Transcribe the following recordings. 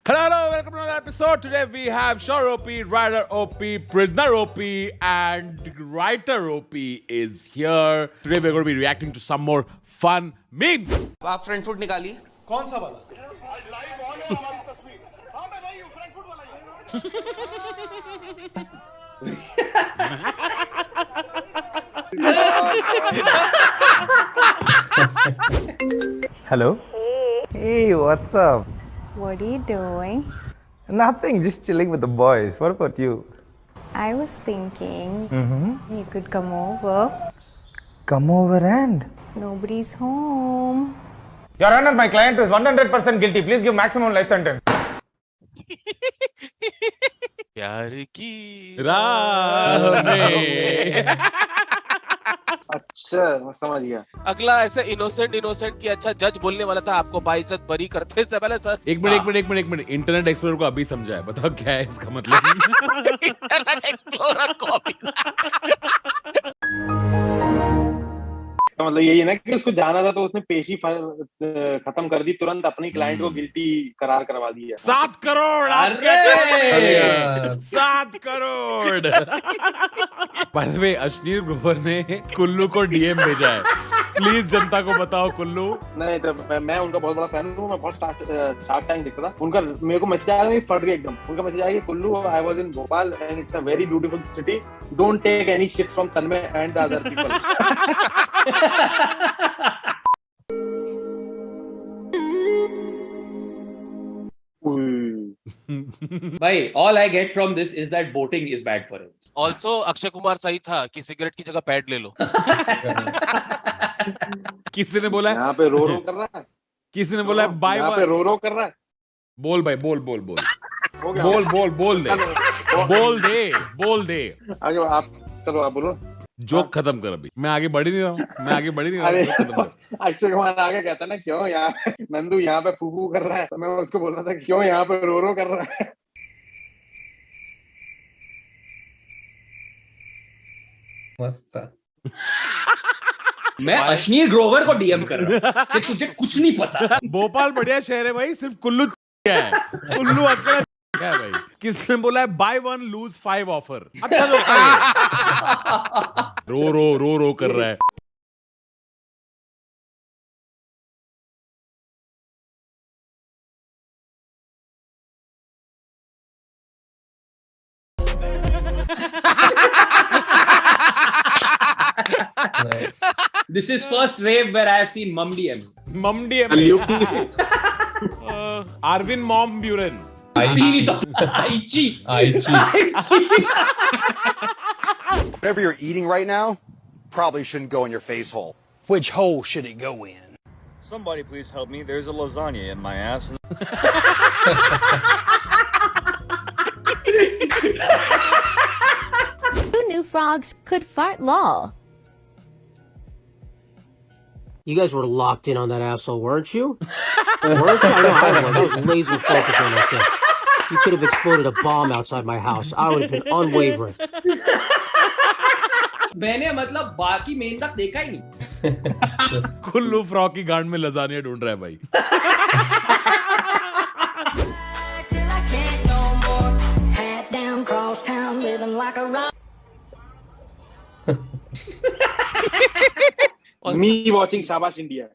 Hello, welcome to another episode. Today we have Shore OP, Rider OP, Prisoner OP, and Writer OP is here. Today we're going to be reacting to some more fun memes. आप front foot निकालिए। कौन सा वाला? Live on है हमारी तस्वीर। हाँ मैं वही हूँ, फ्रैंकफर्ट वाला ही। Hello. Hey, what's up? What are you doing? Nothing, just chilling with the boys. What about you? I was thinking you could come over. Come over and. Nobody's home. Your Honor, my client is 100% guilty. Please give maximum life sentence. प्यार की राह में। अच्छा मैं समझ गया। अगला ऐसे इनोसेंट की अच्छा जज बोलने वाला था, आपको बाइज्जत बरी करते से पहले सर। एक मिनट इंटरनेट एक्सप्लोरर को अभी समझाया, बताओ क्या है इसका मतलब। Internet explorer copy. मतलब यही है ना कि उसको जाना था तो उसने पेशी खत्म कर दी, तुरंत अपनी क्लाइंट को गिल्टी करार करवा दिया। 7 crore 7 crore. By the way, Ashneer Grover ने कुल्लू को डीएम भेजा है। प्लीज जनता को बताओ कुल्लू। नहीं तो मैं उनका बहुत बड़ा फैन हूँ। मैं बहुत शार्क टैंक देखता था उनका। मेरे को मैसेज आया, फट गया एकदम। उनका मैसेज आया कि Kullu, I was in Bhopal and it's a very beautiful city, don't take any shit from Tanmay and the other people. Bhai, all I get from this is that boating is bad for health. Also Akshay Kumar सही था कि cigarette की जगह pad ले लो। किसी ने बोला यहाँ पे रो कर रहा है। किसी ने बोला बाय यहाँ पे रो कर रहा है। बोल भाई, बोल हो गया? बोल दे। आगे आप चलो, आप बोलो। जोक खत्म कर अभी। मैं आगे बढ़ ही नहीं रहा हूँ। अक्षय कुमार आगे कहता ना, क्यों यहाँ नंदू यहाँ पे फूफू कर रहा है, तो मैं उसको बोल रहा था क्यों यहाँ पे रो कर रहा है। मस्त। मैं अश्नीर ग्रोवर को डीएम कर रहा हूँ कि तुझे कुछ नहीं पता। भोपाल बढ़िया शहर है भाई, सिर्फ कुल्लू क्या है। कुल्लू अकेला क्या है भाई। किसने बोला है बाय 1 लूज 5 ऑफर। अच्छा जोक है। रो कर रहा है। Nice. This is first rave where I have seen Mum DM. Arvin Mom Buren. Aichi. Whatever you're eating right now probably shouldn't go in your face hole. Which hole should it go in? Somebody please help me. There's a lasagna in my ass. Who knew frogs could fart lol? You guys were locked in on that asshole, weren't you? Weren't you? I know I was. I was laser focused on that thing. You could have exploded a bomb outside my house. I would have been unwavering. मैंने मतलब बाकी main तक देखा ही नहीं। Kullu frock की गांड में lasagne ढूंढ रहा है भाई। Me watching Shabash India.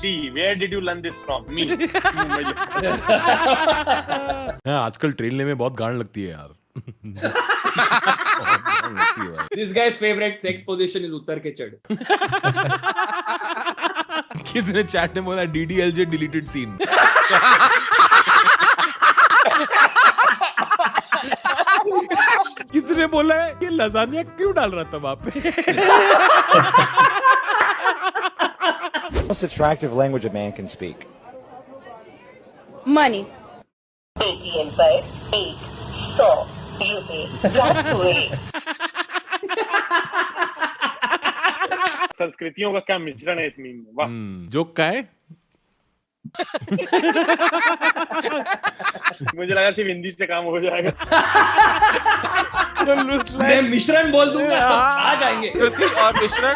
See, where did you learn this from? Me. आजकल ट्रेन में बहुत गांड लगती है यार। This guy's favorite sex position is उत्तर के चढ़। किसी ने चैट में बोला DDLJ डिलीटेड सीन। किसी ने बोला है ये लजानिया क्यों डाल रहा था वहां पे। Most attractive language a man can speak. Money. ATM पर 100 रुपए प्राप्त हुए। संस्कृतियों का क्या मिश्रण है इस मीम में। वाह। जोक का है। मुझे लगा सिर्फ हिंदी से काम हो जाएगा. मैं मिश्रण बोल दूंगा, सब छा जाएंगे. कृति और मिश्रण.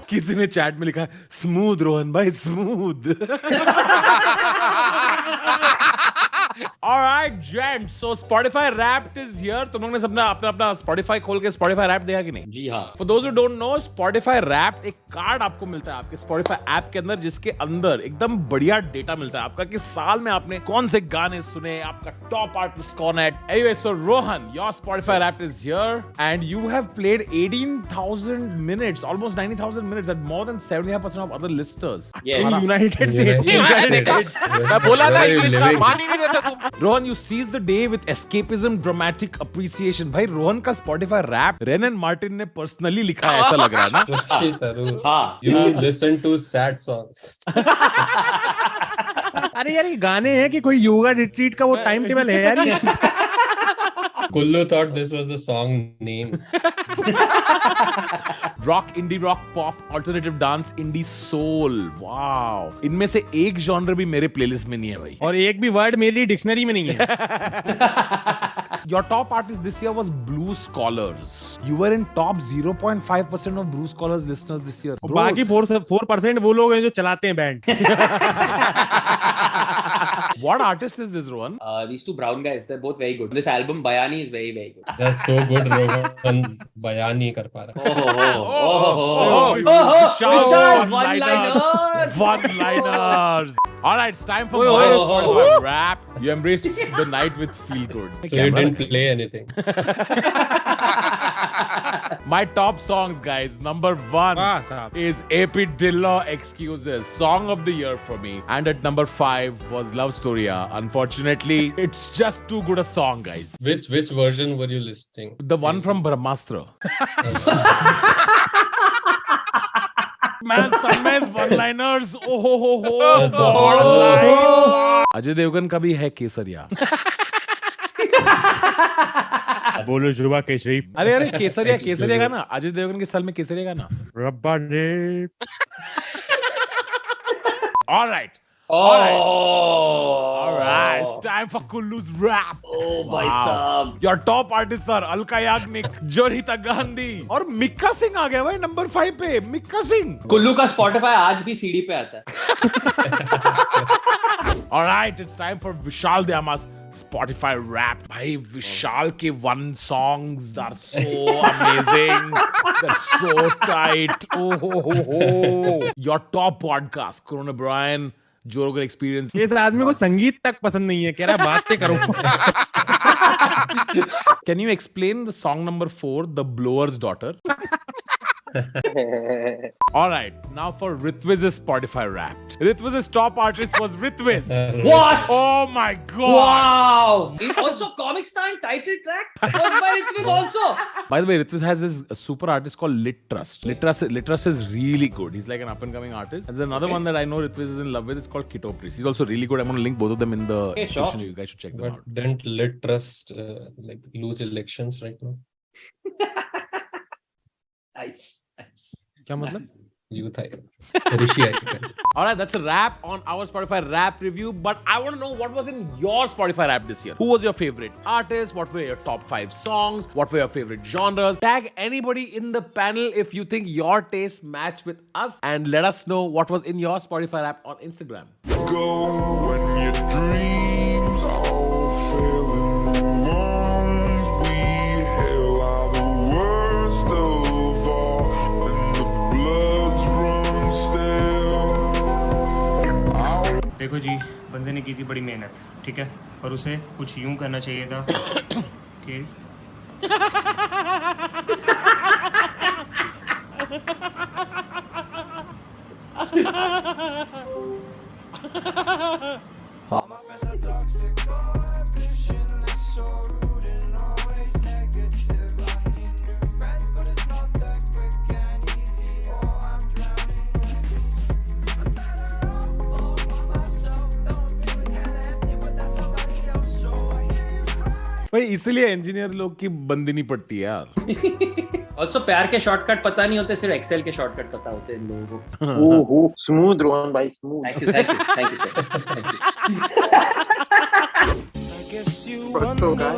किसी ने चैट में लिखा स्मूथ रोहन भाई smooth. Alright, gents. So Spotify Wrapped is here. तुम लोगों ने सबने अपना Spotify खोल के Spotify Wrapped देखा कि नहीं? जी हाँ. For those who don't know, Spotify Wrapped एक कार्ड आपको मिलता है आपके Spotify ऐप के अंदर, जिसके अंदर एकदम बढ़िया डेटा मिलता है आपका कि साल में आपने कौन से गाने सुने, आपका टॉप आर्टिस्ट कौन है. Anyway, so Rohan, your Spotify Wrapped is here and you have played 18,000 minutes, almost 90,000 minutes. That's more than 75% of other listeners. Yes. United States. मैं बोला ना इंग्लिश का मान ही नहीं रहे थे तुम. Rohan, you seize the day with escapism, dramatic appreciation. भाई रोहन का Spotify Wrapped rain and Martin ने पर्सनली लिखा है, ऐसा लग रहा है ना? Joshi Tharoor. हाँ. You listen to sad songs. अरे यार ये गाने हैं कि कोई योगा रिट्रीट का वो टाइम टेबल है यार. Kullu thought this was the song name. Rock, indie rock, pop, alternative dance, indie soul. Wow, इनमें से एक जॉनर भी मेरे प्लेलिस्ट में नहीं है भाई. और एक भी वर्ड मेरी डिक्शनरी में नहीं है. Your top artist this year was Blue Scholars. You were in top 0.5% of Blue Scholars listeners this year. Bro, बाकी 4% वो लोग हैं जो चलाते हैं band. what artist is this, Rohan? These two brown guys, they're both very good. This album Bayani is very very good. That's so good. Rohan बयान नहीं कर पा रहा. Vishal, one-liners. One-liners. All right, it's time for my Spotify Wrap. You embraced the night with Feel Good. So you didn't play anything. My top songs, guys. Number 1 is AP Dillon Excuses, Song of the Year for me. And at number 5 was Love Storia. Unfortunately, it's just too good a song, guys. Which version were you listening? The one from Brahmastra. Man, Tanmay's one-liners. Oh ho ho ho. Ajay Devgan का भी है केसरिया. बोलो जुड़वा केसरी. अरे केसरिया गाना. अजय देवगन के साल में केसरिया गाना. रब्बा ने. All right. It's time for Kullu's Rap. Oh my God. Your top artists are Alka Yagnik, Jorhita Gandhi और मिक्का सिंह आ गया भाई नंबर 5 पे. मिक्का सिंह. कुल्लू का Spotify आज भी CD पे आता है. All right, it's time for Vishal Dyamas Spotify Wrapped. भाई विशाल के one songs are so amazing. They're so tight. Oh. Your top podcast, Corona Brian, Joe Rogan Experience. इस आदमी को संगीत तक पसंद नहीं है. कह रहा बातें करो. Can you explain the song number 4, The Blower's Daughter? All right, now for Ritwiz's Spotify Wrapped. Ritwiz's top artist was Ritwiz. What? Oh my God! Wow! It also Comic Stand title track was by Ritwiz also. By the way, Ritwiz has this super artist called Lit Trust. Lit Trust is really good. He's like an up and coming artist. And there's another one that I know Ritwiz is in love with. It's called Kito Priest. He's also really good. I'm going to link both of them in the description. Sure. You guys should check them But out. didn't Lit Trust lose elections right now? Nice. क्या मतलब? Youth Rishi All right, that's a wrap on our Spotify Wrap review. But I want to know what was in your Spotify Wrap this year. Who was your favorite artist? What were your top 5 songs? What were your favorite genres? Tag anybody in the panel if you think your tastes match with us, and let us know what was in your Spotify Wrap on Instagram. Go when your dreams all fail and move on. We hail are the worst of all, and the bloods run stale. देखो जी, बंदे ने की थी बड़ी मेहनत, ठीक है, पर उसे कुछ यूं करना चाहिए था कि भाई इसीलिए इंजीनियर लोग की बंदी नहीं पड़ती है यार. ऑल्सो प्यार के शॉर्टकट पता नहीं होते, सिर्फ एक्सेल के शॉर्टकट पता होते हैं इन लोगों को. ओहो स्मूथ रोहन भाई smooth. Thank you sir. Thank you. तो का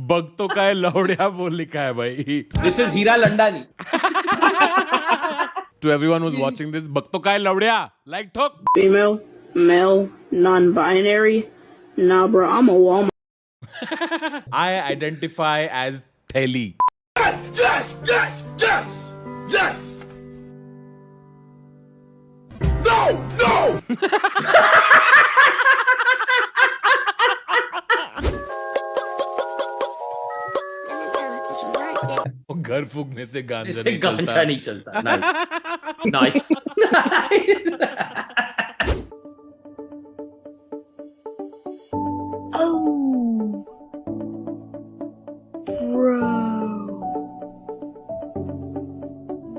भक्तों का है लौड़िया बोल लिखा है भाई. This is Heera Landani. To everyone who's watching this, भक्तों का है लौड़िया. Like ठोक. Female, male, non-binary. Nah, bro, I'm a woman. I identify as Theli. Yes! No! वो घर फूकने से गांजा इससे नहीं चलता. गांजा नहीं चलता. Nice. Oh, bro,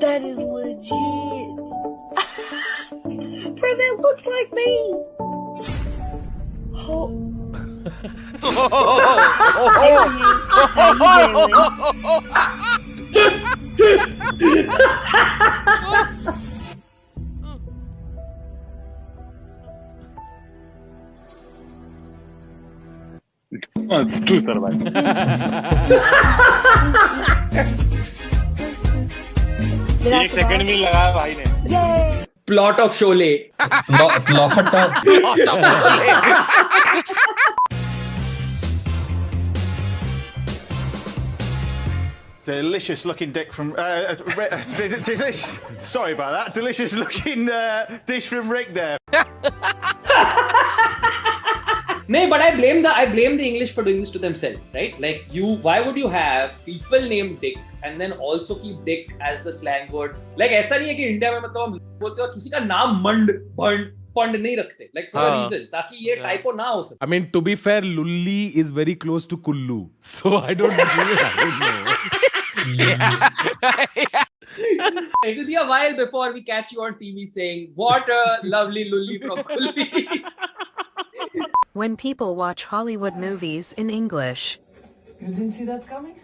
that is legit. Bro, that looks like me. Oh. True survive. एक सेकंड में लगाया भाई ने. Plot of Sholay. Plot of Delicious looking dick from sorry about that. Delicious looking dish from Rick there. No, but I blame the English for doing this to themselves, right? Like why would you have people named Dick and then also keep Dick as the slang word? Like ऐसा नहीं है कि India में मतलब हम बोलते हो किसी का नाम मंड भंड पंड नहीं रखते, like for a reason, ताकि ये टाइपो ना हो सके. I mean, to be fair, Lulli is very close to Kullu, so I don't know. It will be a while before we catch you on TV saying, "What a lovely Lulli from Kulli." When people watch Hollywood movies in English. You didn't see that coming?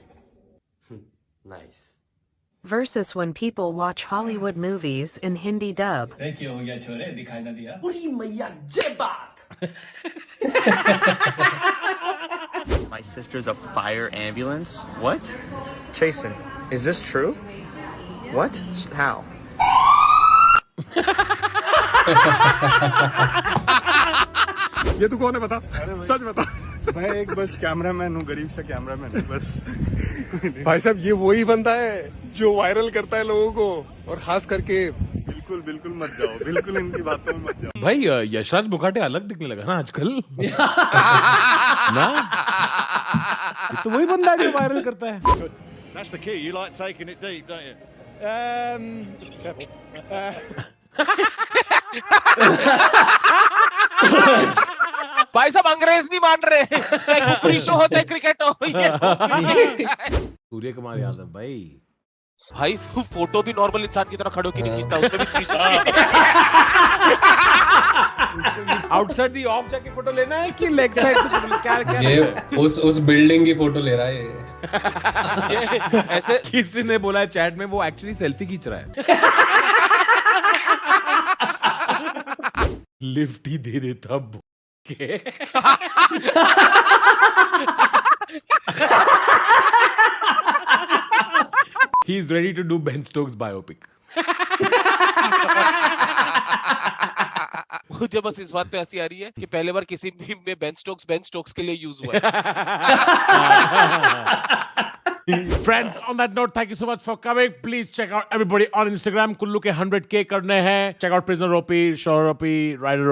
Nice. Versus when people watch Hollywood movies in Hindi dub. My sister's a fire ambulance. What? Chasen, is this true? What? How? ये तू कौन है बता. सच बता. मैं एक बस cameraman हूँ, गरीब सा कैमरामैन हूँ बस. भाई साहब ये वही बंदा है जो वायरल करता है लोगों को, और खास करके बिल्कुल मत जाओ, बिल्कुल इनकी बातों में मत जाओ. भाई यशराज मुखाटे अलग दिखने लगा ना आजकल. ना ये तो वही बंदा है जो वायरल करता है. That's the key. You like taking it deep, don't you? भाई साहब अंग्रेज नहीं मान रहे, चाहे कुकरी शो हो चाहे क्रिकेट हो. सूर्य कुमार यादव भाई. भाई तू फोटो भी नॉर्मल इंसान की तरह खड़े होकर नहीं खींचता, उसमें भी 360. आउटसाइड दी ऑफ जाके फोटो लेना है कि लेग साइड से फोटो? क्या ये उस बिल्डिंग की फोटो ले रहा है ये ऐसे किसी ने बोला है चैट में वो एक्चुअली सेल्फी खींच रहा है. लिफ्ट ही दे देता के. He is ready to do Ben Stokes biopic. मुझे बस इस बात पे हंसी आ रही है कि पहले बार किसी मीम में बेन स्टोक्स के लिए यूज हुआ है. Friends, on that note, thank you so much for coming. Please check out everybody on Instagram. Kullu के 100K करने हैं. Check out Prisoner OP, Shore OP, Rider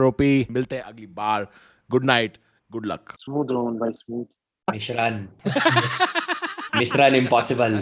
OP. मिलते हैं अगली बार. Good night. Good luck. Smooth Rohan भाई, smooth. Mishran impossible.